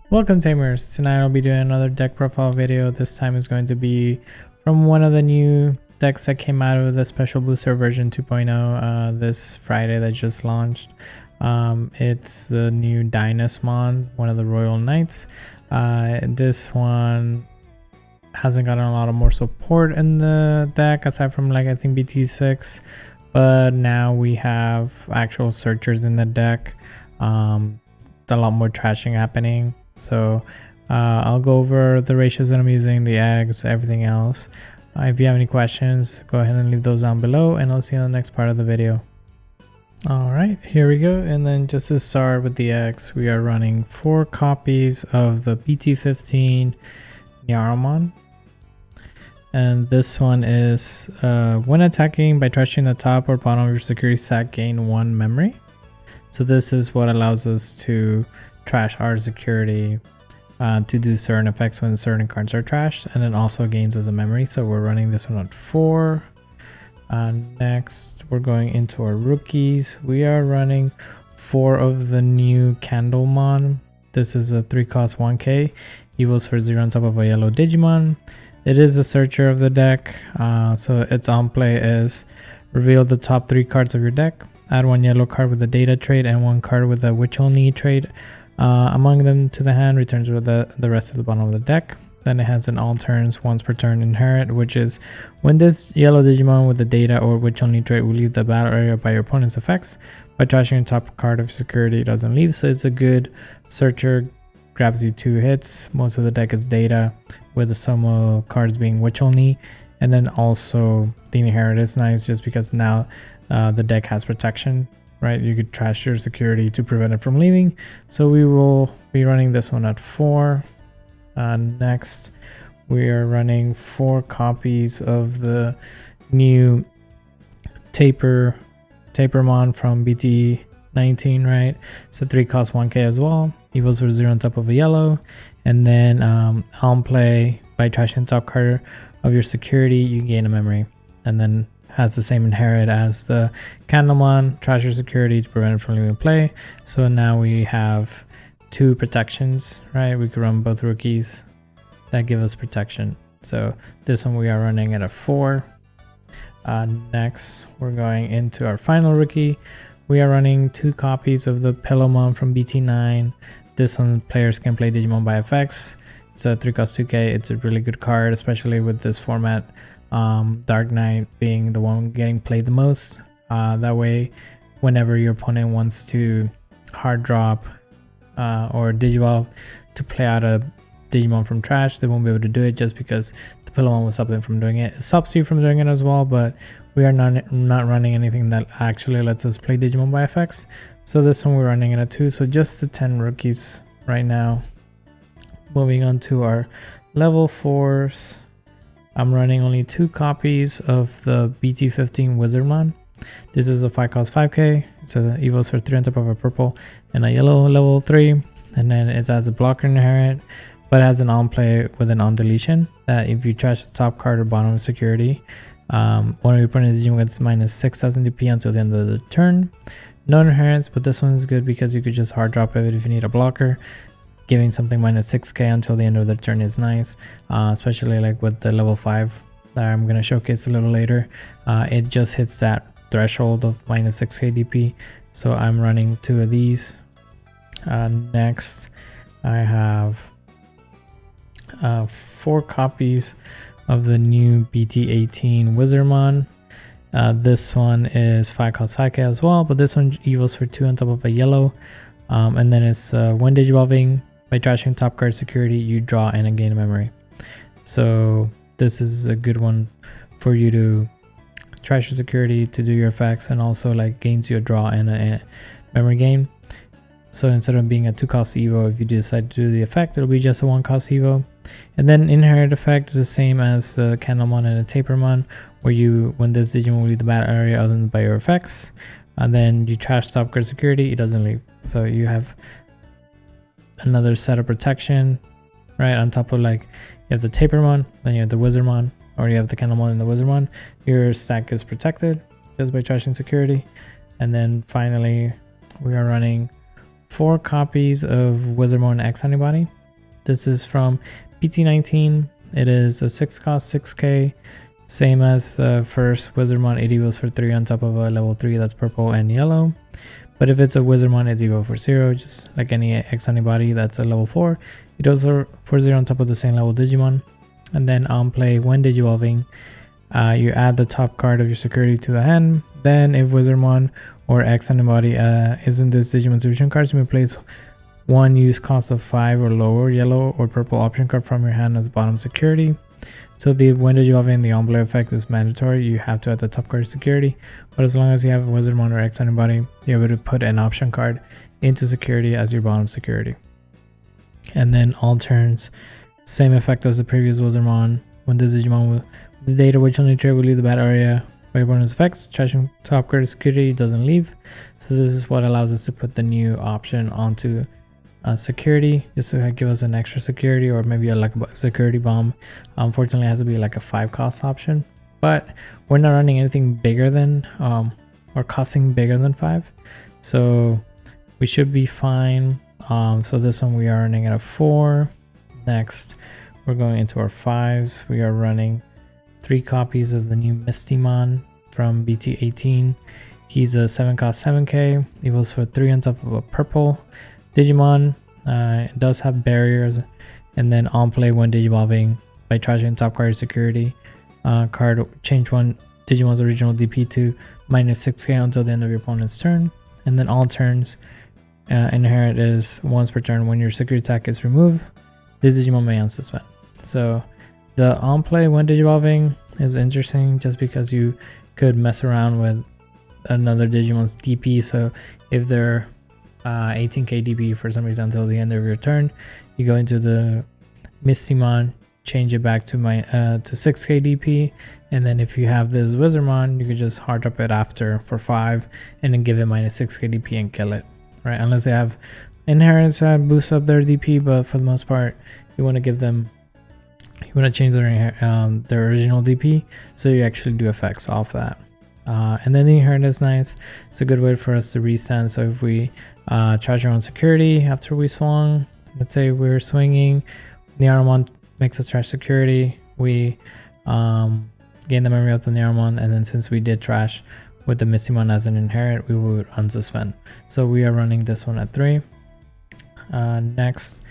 Welcome Tamers, tonight I'll be doing another deck profile video. This time is going to be from one of the new decks that came out of the special booster version 2.0 this Friday that just launched. It's the new Dynasmon, one of the Royal Knights. This one hasn't gotten a lot of more support in the deck aside from I think BT6, but now we have actual searchers in the deck. A lot more trashing happening. So I'll go over the ratios that I'm using, the eggs, everything else. If you have any questions, go ahead and leave those down below, and I'll see you in the next part of the video. Alright, here we go. And then just to start with the eggs, we are running 4 copies of the BT18-19. And this one is when attacking by trashing the top or bottom of your security stack, gain 1 memory. So this is what allows us to trash our security to do certain effects when certain cards are trashed, and then also gains us a memory. So we're running this one at 4. Next we're going into our rookies. We are running 4 of the new Candlemon. This is a 3 cost 1k, evils for 0 on top of a yellow Digimon. It is a searcher of the deck, so its on play is reveal the top 3 cards of your deck, add 1 yellow card with a data trait and 1 card with a Witchelny trait among them to the hand, returns with the rest of the bottom of the deck. Then it has an all turns, once per turn inherit, which is when this yellow Digimon with the data or Witchelny trait will leave the battle area by your opponent's effects. By trashing the top card of security, it doesn't leave, so it's a good searcher, grabs you 2 hits. Most of the deck is data, with some cards being Witchelny, and then also the inherit is nice just because now the deck has protection, right? You could trash your security to prevent it from leaving. So we will be running this one at 4. Next we are running 4 copies of the new Tamers from BT19, right? So 3 cost 1k as well, evils for 0 on top of a yellow, and then on play by trashing the top card of your security, you gain a memory, and then has the same inherit as the Candlemon, trash your security to prevent it from leaving play. So now we have 2 protections, right? We could run both rookies that give us protection. So this one we are running at a 4. Next we're going into our final rookie. We are running 2 copies of the Pillowmon from BT9. This one players can play Digimon by effects. It's a 3 cost 2k. It's a really good card, especially with this format. Dark Knight being the one getting played the most. That way, whenever your opponent wants to hard drop or Digivolve to play out a Digimon from trash, they won't be able to do it just because the Pillowmon will stop them from doing it. It stops you from doing it as well, but we are not running anything that actually lets us play Digimon by effects. So this one we're running it at 2. So just the 10 rookies right now. Moving on to our level 4s. I'm running only 2 copies of the BT15 Wizardmon. This is a 5 cost 5k. It's a evils for 3 on top of a purple and a yellow level 3. And then it has a blocker inherit, but it has an on play with an on deletion that if you trash the top card or bottom of security, one of your opponent's Digimon gets minus 6000 DP until the end of the turn. No inherits, but this one is good because you could just hard drop it if you need a blocker. Giving something minus 6k until the end of the turn is nice, especially with the level 5 that I'm going to showcase a little later. It just hits that threshold of minus 6k DP, so I'm running 2 of these. Next I have 4 copies of the new BT18 Wizardmon. This one is 5 cost 5k as well, but this one evils for 2 on top of a yellow, and then it's when digivolving by trashing top card security, you draw and gain a memory. So this is a good one for you to trash your security to do your effects, and also gains you a draw and a memory gain. So instead of being a 2 cost evo, if you decide to do the effect, it'll be just a 1 cost evo. And then inherit effect is the same as the Candlemon and the Tamers, where when this Digimon will leave the battle area other than by your effects, and then you trash top card security, it doesn't leave. So you have another set of protection, right? On top of you have the Tamers, then you have the Wizardmon, or you have the Candlemon and the Wizardmon. Your stack is protected just by trashing security. And then finally we are running 4 copies of Wizardmon X Antibody. This is from BT19. It is a 6 cost 6k, same as the first Wizardmon. It evolves for 3 on top of a level 3 that's purple and yellow. But if it's a Wizardmon, it's evolved for 0, just like any Antibody that's a level 4. It also for 0 on top of the same level Digimon. And then on play, when Digivolving, you add the top card of your security to the hand. Then if Wizardmon or Antibody is in this Digimon solution cards, you may place one use cost of 5 or lower yellow or purple option card from your hand as bottom security. So the when Digivolving, the on-play effect is mandatory. You have to add the top card security, but as long as you have Wizardmon or Antibody, you're able to put an option card into security as your bottom security. And then all turns, same effect as the previous Wizardmon. When the Digimon with the data Witchelny trait will leave the battle area by bonus effects, trashing top card security doesn't leave. So this is what allows us to put the new option onto security, just to give us an extra security, or maybe like a security bomb. Unfortunately, it has to be like a 5 cost option, but we're not running anything bigger than or costing bigger than 5, so we should be fine. So this one we are running at a 4. Next, we're going into our 5s. We are running 3 copies of the new Mistymon from BT18. He's a 7 cost 7k. He was for 3 on top of a purple Digimon. It does have barriers. And then on play, when Digivolving, by trashing top card security card, change one Digimon's original DP to -6k until the end of your opponent's turn. And then all turns, inherit is once per turn. When your security attack is removed, this Digimon may unsuspend. So the on play when Digivolving is interesting just because you could mess around with another Digimon's DP. So if they're 18k DP for some reason until the end of your turn, you go into the Mistymon, change it back to 6k DP, and then if you have this Wizardmon, you could just hard up it after for 5 and then give it -6k DP and kill it, right? Unless they have inheritance that boosts up their DP, but for the most part, you want to give them, you want to change their original DP, so you actually do effects off that. And then the inheritance is nice. It's a good way for us to restand. So if we trash our own security after we swung, let's say we're swinging, Dynasmon makes us trash security, we gain the memory of the Dynasmon, and then since we did trash with the Mistymon as an inherit, we would unsuspend. So we are running this one at 3. Next,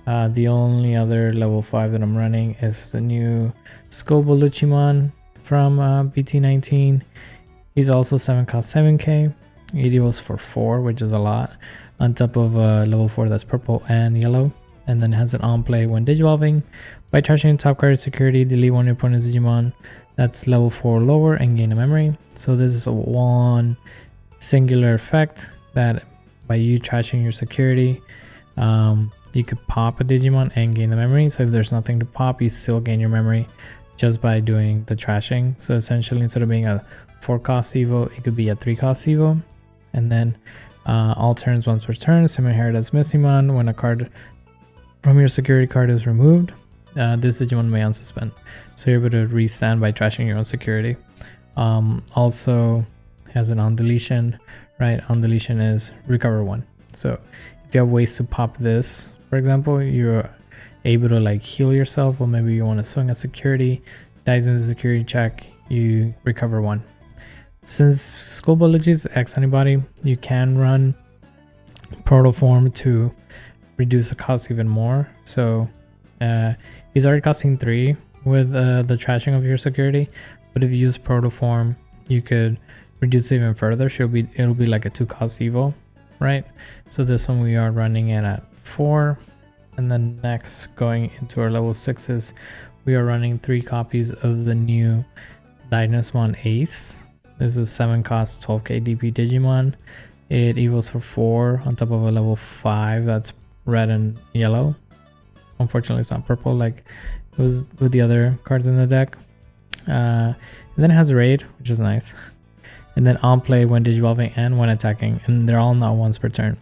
the only other level 5 that I'm running is the new Digimon from BT19. He's also 7 cost 7k. It equals for 4, which is a lot, on top of level 4 that's purple and yellow. And then has an on play when Digivolving. By trashing top card security, delete one of your opponent's Digimon that's level 4 or lower and gain a memory. So this is a one singular effect that by you trashing your security, you could pop a Digimon and gain the memory. So if there's nothing to pop, you still gain your memory just by doing the trashing. So essentially, instead of being a 4 cost evo, it could be a 3 cost evo. And then all turns once per turn, same inherit as Mistymon. When a card from your security card is removed, this Digimon may unsuspend. So you're able to restand by trashing your own security. Also has an on deletion, right? On deletion is recover 1. So if you have ways to pop this, for example, you're able to like heal yourself, or maybe you want to swing a security, dies in the security check, you recover 1. Since School Biology's Antibody, you can run Protoform to reduce the cost even more. So he's already costing 3 with the trashing of your security, but if you use Protoform, you could reduce it even further. So it'll be like a 2 cost evo, right? So this one we are running it at 4. And then next, going into our level 6s, we are running 3 copies of the new Dynasmon Ace. This is 7 cost 12k DP Digimon. It evolves for 4 on top of a level 5 that's red and yellow. Unfortunately, it's not purple like it was with the other cards in the deck. And then it has raid, which is nice. And then on play when Digivolving and when attacking, and they're all not once per turn.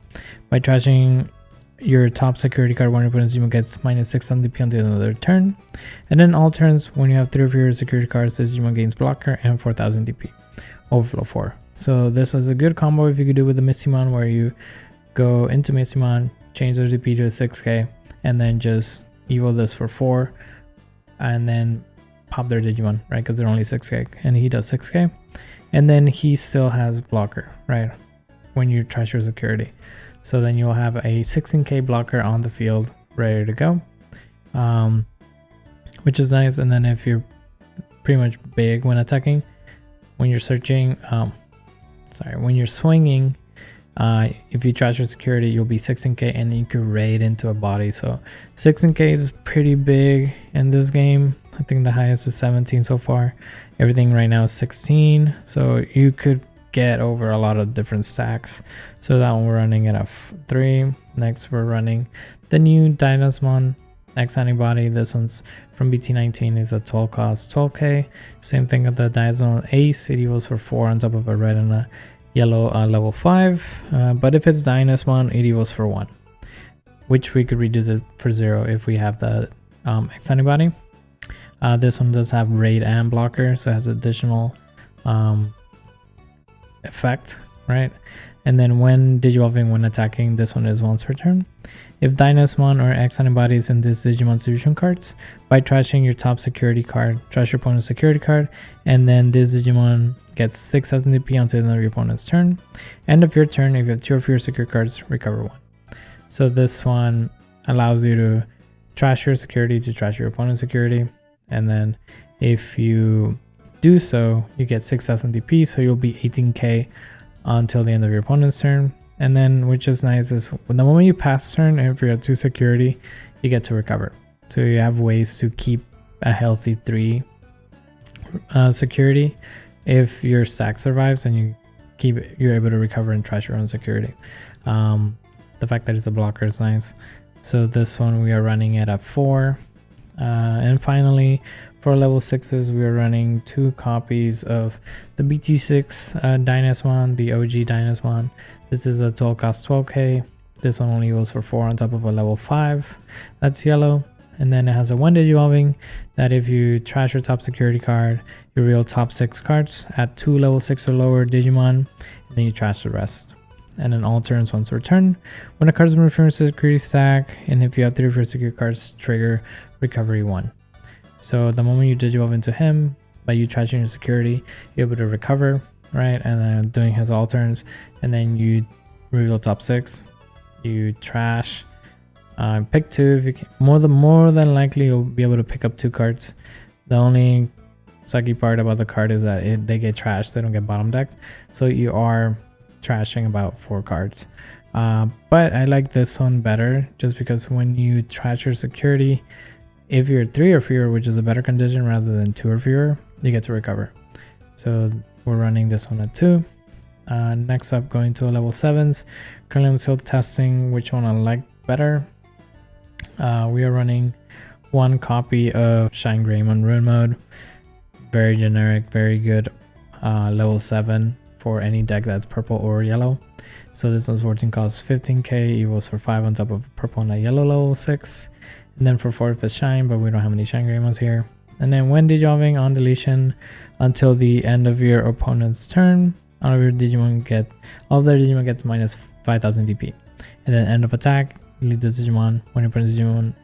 By trashing your top security card, when your opponent's Digimon gets -6 on DP until another turn. And then all turns, when you have 3 of your security cards, this Digimon gains blocker and 4000 DP. Overflow 4. So this is a good combo if you could do with the Mistymon, where you go into Mistymon, change their DP to a 6k, and then just evo this for 4 and then pop their Digimon, right? Because they're only 6k and he does 6k. And then he still has blocker, right? When you trash your security. So then you'll have a 16k blocker on the field ready to go, which is nice. And then if you're pretty much big when attacking, when you're searching, when you're swinging, if you trash your security, you'll be 16k and you can raid into a body. So 16k is pretty big in this game. I think the highest is 17 so far. Everything right now is 16, so you could get over a lot of different stacks. So that one we're running at a 3. Next we're running the new Dynasmon X Antibody. This one's from BT19, is a 12 cost 12k. Same thing with the Dynasmon Ace. It evolves for 4 on top of a red and a yellow level 5. But if it's Dynasmon, it evolves for 1, which we could reduce it for 0 if we have the X Antibody. This one does have raid and blocker, so it has additional effect, right? And then when digivolving, when attacking, this one is once per turn. If Dynasmon or X Antibodies in this Digimon distribution cards, by trashing your top security card, trash your opponent's security card, and then this Digimon gets 6,000 DP until the end of your opponent's turn. End of your turn, if you have 2 of your secure cards, recover 1. So this one allows you to trash your security to trash your opponent's security. And then if you do so, you get 6,000 DP, so you'll be 18k until the end of your opponent's turn. And then, which is nice, is when the moment you pass turn, if you're at 2 security, you get to recover. So you have ways to keep a healthy 3 security. If your stack survives and you're able to recover and trash your own security. The fact that it's a blocker is nice. So this one we are running at a 4. And finally, for level 6s, we are running 2 copies of the BT6 Dynasmon, the OG Dynasmon. This is a 12 cost 12k. This one only goes for 4 on top of a level 5. That's yellow. And then it has a 1 digivolving that if you trash your top security card, you reveal top 6 cards at 2 level 6 or lower Digimon, and then you trash the rest. And then all turns once per turn. When a card is removed from your security stack, and if you have 3 of your security cards, trigger recovery 1. So the moment you digivolve into him, by you trashing your security, you're able to recover, right? And then doing his all turns, and then you reveal top 6, you trash, pick 2 if you can. More than likely you'll be able to pick up 2 cards. The only sucky part about the card is that they get trashed, they don't get bottom decked, so you are trashing about 4 cards. But I like this one better just because when you trash your security, if you're 3 or fewer, which is a better condition rather than 2 or fewer, you get to recover. So we're running this one at 2. Next up, going to a level 7s. Currently I'm still testing which one I like better. We are running 1 copy of Shine Greymon Rune Mode. Very generic, very good level 7 for any deck that's purple or yellow. So this one's 14 costs 15k, equals for 5 on top of purple and a yellow level 6. And then for 4 it's Shine, but we don't have any Shine Greymons here. And then when digivolving on deletion until the end of your opponent's turn, all of their Digimon gets minus 5,000 DP. And then end of attack, delete the Digimon, one of your opponent's Digimon,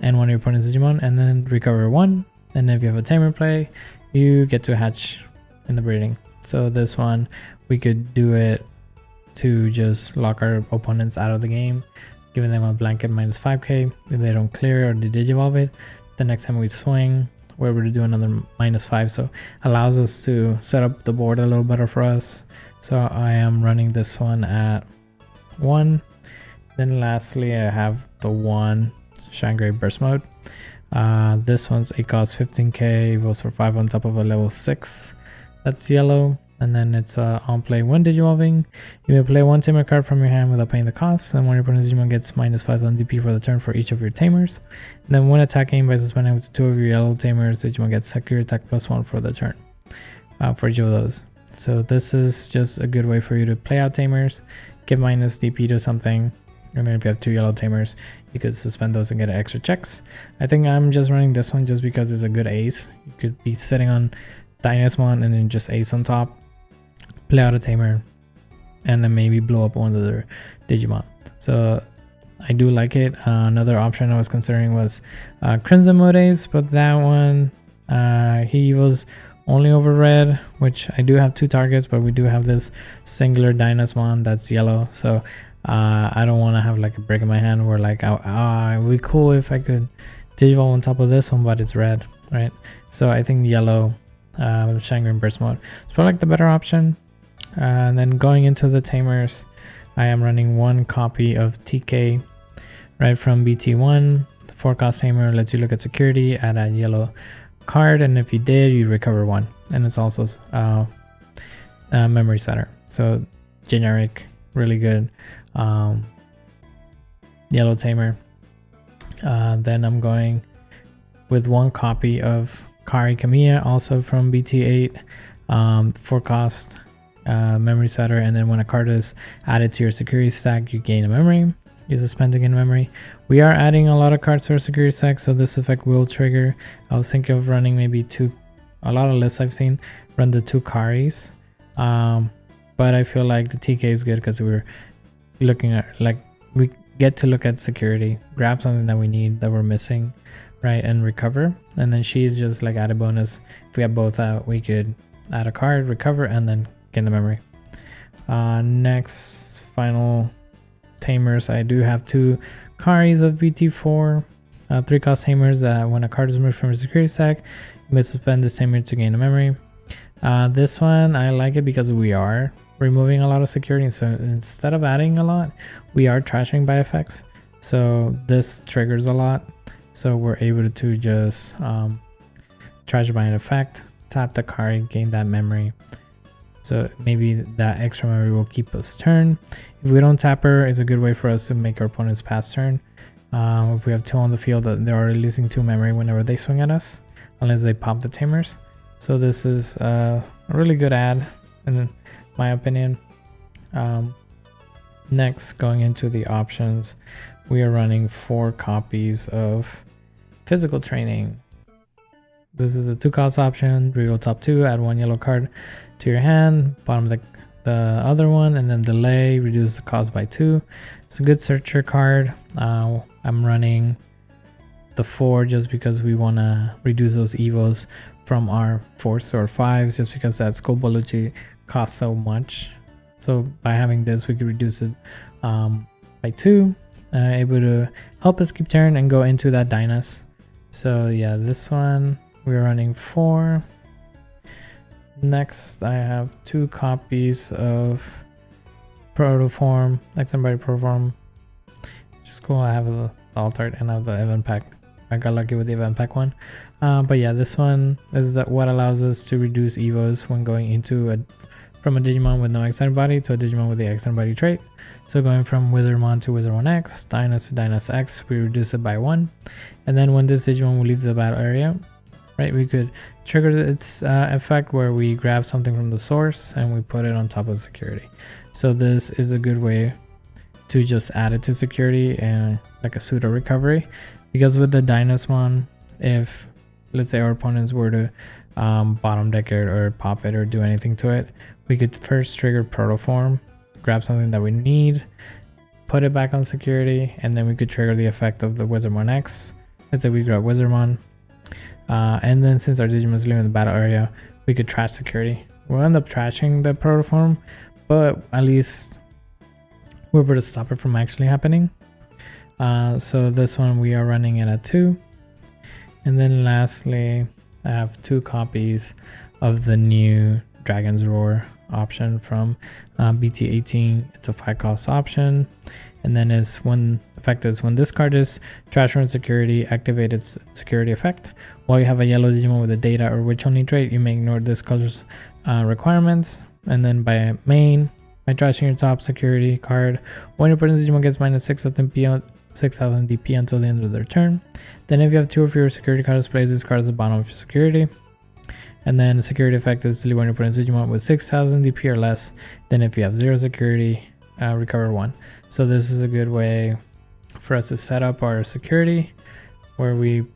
and one of your opponent's Digimon, and then recover 1. And then if you have a Tamer play, you get to hatch in the breeding. So this one, we could do it to just lock our opponents out of the game, giving them a blanket minus 5k. If they don't clear or digivolve it, the next time we swing, we're able to do another minus 5. So allows us to set up the board a little better for us. So I am running this one at 1. Then lastly, I have the 1 Shine Grey Burst Mode. This one's 8 cost 15k, evolves for 5 on top of a level 6. That's yellow. And then it's on play when digivolving. You may play 1 Tamer card from your hand without paying the cost. Then when your opponent's Digimon gets minus 5,000 DP for the turn for each of your Tamers. And then when attacking by suspending with 2 of your yellow Tamers, Digimon gets secure attack +1 for the turn for each of those. So this is just a good way for you to play out Tamers, give minus DP to something. And then if you have 2 yellow Tamers, you could suspend those and get extra checks. I think I'm just running this one just because it's a good ace. You could be sitting on Dynasmon and then just ace on top, play out a Tamer, and then maybe blow up one of their Digimon. So I do like it. Another option I was considering was Crimson Modes, but that one he was only over red, which I do have 2 targets, but we do have this singular Dynasmon that's yellow, so I don't want to have like a break in my hand where like it'd be cool if I could Digivolve on top of this one, but it's red, right? So I think yellow Shine Green Burst mode is probably like the better option. And then going into the Tamers, I am running 1 copy of TK right from BT1. The 4-cost Tamer lets you look at security, add a yellow card, and if you did, you recover 1. And it's also memory setter. So generic, really good yellow Tamer. Then I'm going with 1 copy of Kari Kamiya, also from BT8, 4-cost memory setter, and then when a card is added to your security stack, you gain a memory. Use a spend to gain memory. We are adding a lot of cards to our security stack, so this effect will trigger. I was thinking of running maybe 2. A lot of lists I've seen run the 2 Karis, but I feel like the TK is good because we're looking at, like, we get to look at security, grab something that we need that we're missing, right, and recover. And then she's just like added bonus. If we have both out, we could add a card, recover, and then gain the memory. Next, final Tamers. I do have 2 Karis of BT4, 3-cost Tamers that when a card is removed from your security stack, you may suspend this Tamer to gain a memory. This one, I like it because we are removing a lot of security, so instead of adding a lot, we are trashing by effects. So this triggers a lot, so we're able to just trash by an effect, tap the card, gain that memory. So maybe that extra memory will keep us turn. If we don't tap her, it's a good way for us to make our opponents pass turn. If we have 2 on the field, they're already losing 2 memory whenever they swing at us, unless they pop the Tamers. So this is a really good add in my opinion. Next, going into the options, we are running 4 copies of physical training. This is a 2-cost option. Reveal top 2, add 1 yellow card to your hand, bottom the other one, and then delay, reduce the cost by 2. It's a good searcher card. I'm running the 4 just because we want to reduce those evos from our 4s to our 5s, just because that skull biology costs so much. So by having this, we could reduce it by 2, able to help us keep turn and go into that Dynas. So yeah, this one we're running 4. Next, I have 2 copies of Protoform, Antibody Protoform, which is cool. I have the altered and I have the event pack. I got lucky with the event pack one. But yeah, this one is what allows us to reduce evos when going into from a Digimon with no Antibody to a Digimon with the Antibody trait. So going from Wizardmon to Wizardmon X, Dynas to Dynas X, we reduce it by 1. And then when this Digimon will leave the battle area, right, we could trigger its effect where we grab something from the source and we put it on top of security. So this is a good way to just add it to security and like a pseudo recovery, because with the Dynasmon, if let's say our opponents were to bottom deck it or pop it or do anything to it, we could first trigger Protoform, grab something that we need, put it back on security, and then we could trigger the effect of the Wizardmon X. Let's say we grab Wizardmon, and then since our Digimon is leaving the battle area, we could trash security. We'll end up trashing the Protoform, but at least we're able to stop it from actually happening. So this one we are running it at 2. And then lastly, I have 2 copies of the new Dragon's Roar option from BT18. It's a 5-cost option, and then effect is when this card is trash run security, activate its security effect. While you have a yellow Digimon with a data or Witchelny trait, you may ignore this color's requirements. And then by trashing your top security card, when your opponent's Digimon gets minus 6,000 DP until the end of their turn. Then if you have 2 of your security cards, place this card at the bottom of your security. And then the security effect is delete when your opponent's Digimon with 6,000 DP or less. Then if you have 0 security, recover 1. So this is a good way for us to set up our security, where we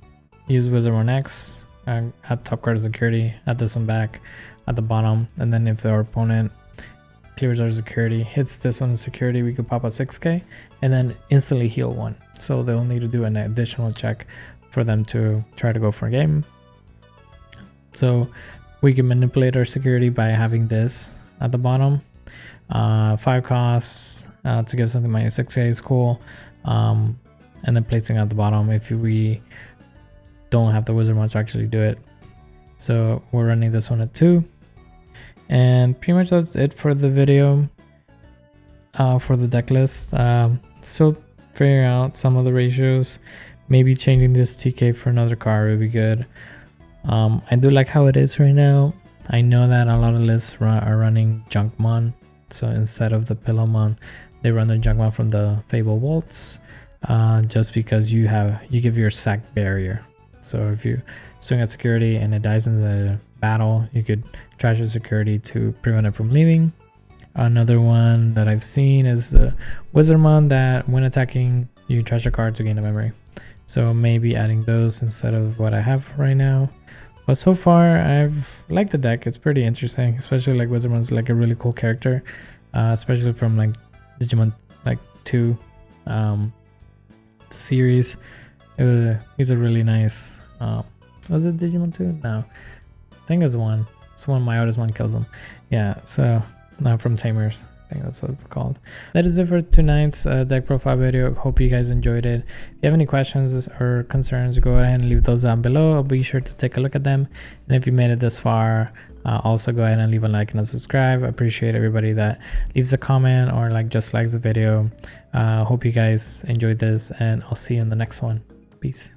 use Wizardmon X at top card of security, at this one back at the bottom, and then if our opponent clears our security, hits this one in security, we could pop a 6k and then instantly heal one. So they'll need to do an additional check for them to try to go for a game. So we can manipulate our security by having this at the bottom. 5 costs to give something minus 6k is cool. And then placing at the bottom if we don't have the Wizardmon to actually do it. So we're running this one at 2. And pretty much that's it for the video for the deck list. Still figuring out some of the ratios. Maybe changing this TK for another card would be good. I do like how it is right now. I know that a lot of lists are running Junkmon. So instead of the Pillowmon, they run the Junkmon from the Fable Vaults. Just because you give your sack barrier. So if you swing at security and it dies in the battle, you could trash your security to prevent it from leaving. Another one that I've seen is the Wizardmon that when attacking, you trash a card to gain a memory. So maybe adding those instead of what I have right now. But so far, I've liked the deck. It's pretty interesting, especially like Wizardmon's like a really cool character, especially from like Digimon like 2 the series. He's a really nice. Was it Digimon 2? No, I think it's 1. It's one Myotismon kills him. Yeah, so now from Tamers. I think that's what it's called. That is it for tonight's deck profile video. Hope you guys enjoyed it. If you have any questions or concerns, go ahead and leave those down below. I'll be sure to take a look at them. And if you made it this far, also go ahead and leave a like and a subscribe. I appreciate everybody that leaves a comment or like just likes the video. Hope you guys enjoyed this, and I'll see you in the next one. Peace.